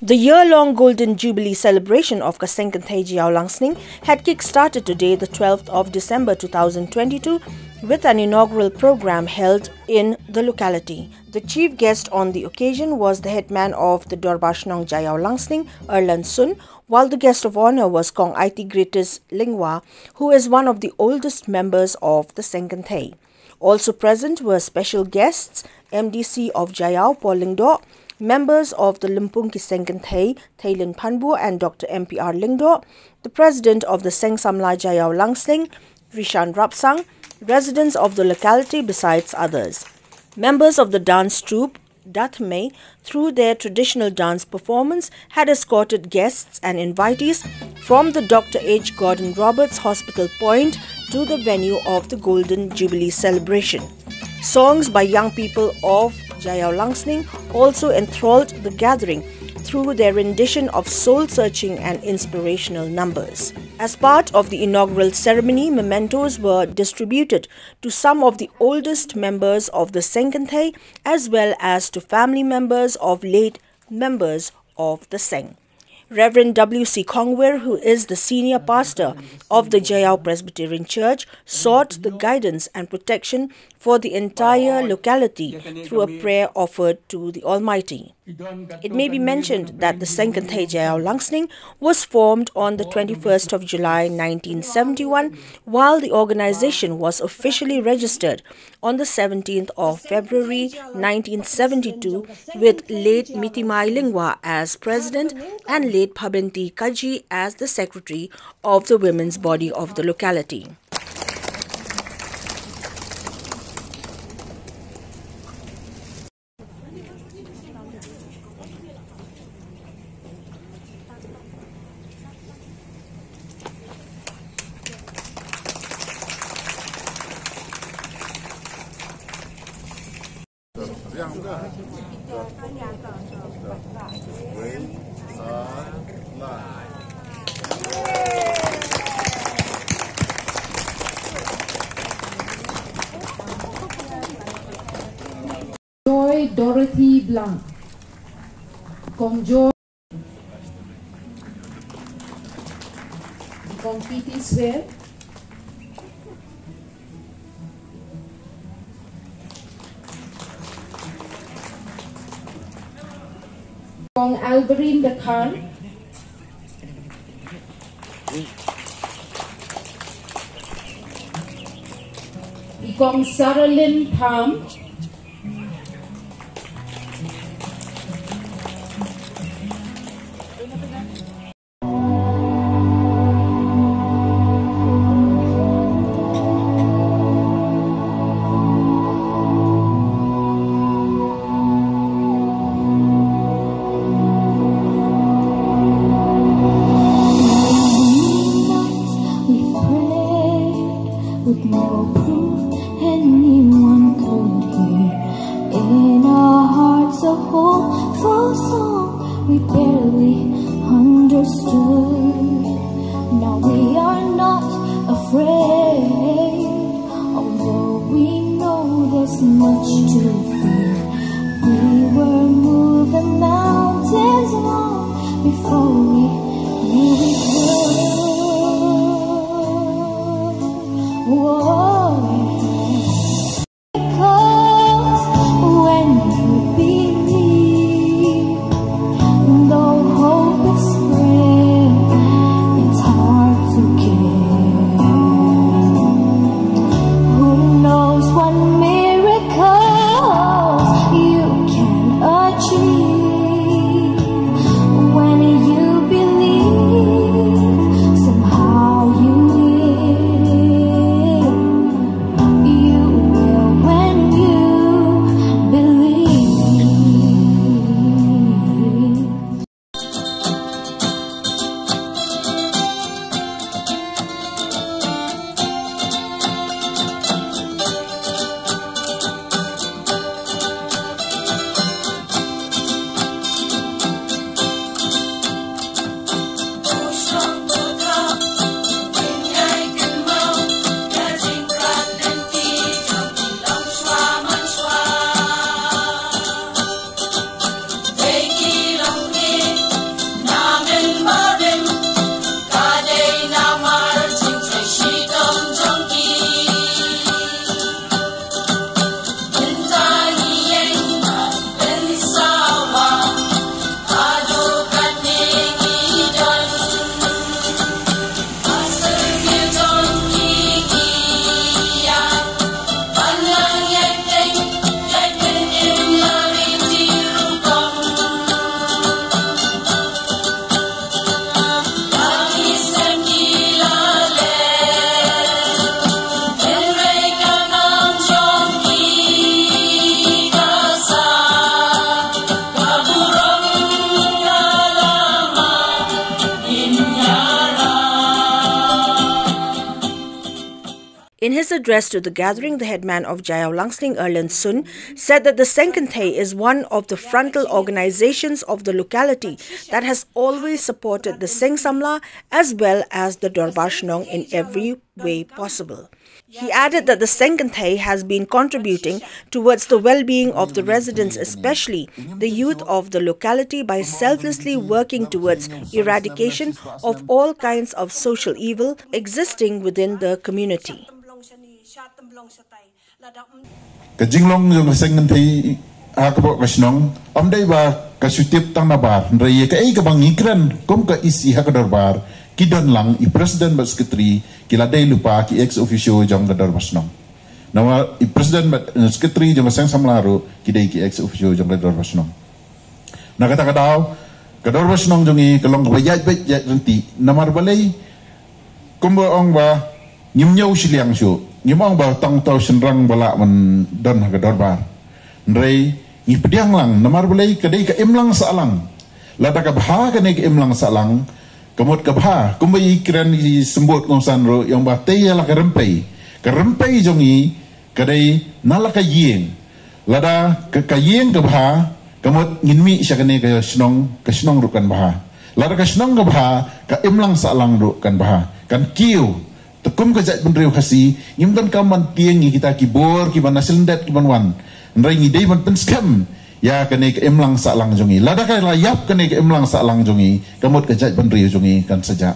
The year-long Golden Jubilee celebration of Seng Kynthei Jaiaw Langsning had kick-started today, the 12th of December 2022, with an inaugural program held in the locality. The chief guest on the occasion was the headman of the Dorbar Shnong Jaiaw Langsning, Erland Sun, while the guest of honor was Kong Aitigratis Lyngwa, who is one of the oldest members of the Seng Kynthei. Also present were special guests, MDC of Jaiaw Lyngdoh, members of the Lympung Seng Kynthei, Theilin Phanbuh and Dr. MPR Lyngdoh, the president of the Seng Samla Jaiaw Langsning, Rishan Rapsang, residents of the locality besides others. Members of the dance troupe, Headman, through their traditional dance performance, had escorted guests and invitees from the Dr. H. Gordon Roberts Hospital Point to the venue of the Golden Jubilee celebration. Songs by young people of Jaiaw Langsning also enthralled the gathering through their rendition of soul-searching and inspirational numbers. As part of the inaugural ceremony, mementos were distributed to some of the oldest members of the Seng Kynthei as well as to family members of late members of the Seng. Reverend W.C. Kongwir, who is the senior pastor of the Jaiaw Presbyterian Church, sought the guidance and protection for the entire locality through a prayer offered to the Almighty. It may be mentioned that the Seng Kynthei Jaiaw Langsning was formed on the 21st of July 1971, while the organization was officially registered on the 17th of February 1972 with late Mitimai Lyngwa as president and late Phabinti Kaji as the secretary of the women's body of the locality. Joy Dorothy Blanc, Kong Joy, Kong Kitty Swear, Kong Alvarine the Khan, Kong Saralyn Tham, with no proof anyone could hear. In our hearts a hopeful song we barely understood. Now we are not afraid, although we know there's much to fear. We were moving mountains long before we knew we could. In his address to the gathering, the headman of Jaiaw Langsning, Erland Sun, said that the Seng Kynthei is one of the frontal organizations of the locality that has always supported the Seng Samla as well as the Dorbar Shnong in every way possible. He added that the Seng Kynthei has been contributing towards the well-being of the residents, especially the youth of the locality, by selflessly working towards eradication of all kinds of social evil existing within the community. Kajinglong yung Seng Kynthei Jaiaw Langsning amday ba kasutip tang nabar raya ka ay kabang ikran kom ka isi ha Dorbar kidon lang i president bat secretary kiladay lupa ki ex officio jong Dorbar Shnong nawa i president bat secretary jong Seng Samla ro kiday ki ex officio jong Dorbar Shnong nakata kadaw ka Dorbar Shnong jong i kalong bayat renti namar balay kumba ong ba nyimnyaw Shillong syo ngimong ba tang tau senrang bala man don ha Dorbar nrei ngi pediang lang namar balai kadai ka imlang salang lada ka bha ka ne ka imlang salang kamot ka bha kumbai kran i sembut ngong sanro yang ba te la ka rempai jongi kadai nala ka yeng lada ka yeng ka bha kamot nginmi sya ka ne ka snong rukan bha lada ka snong ka bha ka imlang salang rukan bha kan kiu tekum ka jat benriu khasi ngimdan ka man tieng kita kibor ki ban nasilndat ki ban wan nrai ngi dei ban penskam ya kane ka emlang sa lang jongi lada ka layap kane ka emlang sa lang jongi kamot ka jat benriu jongi kan saja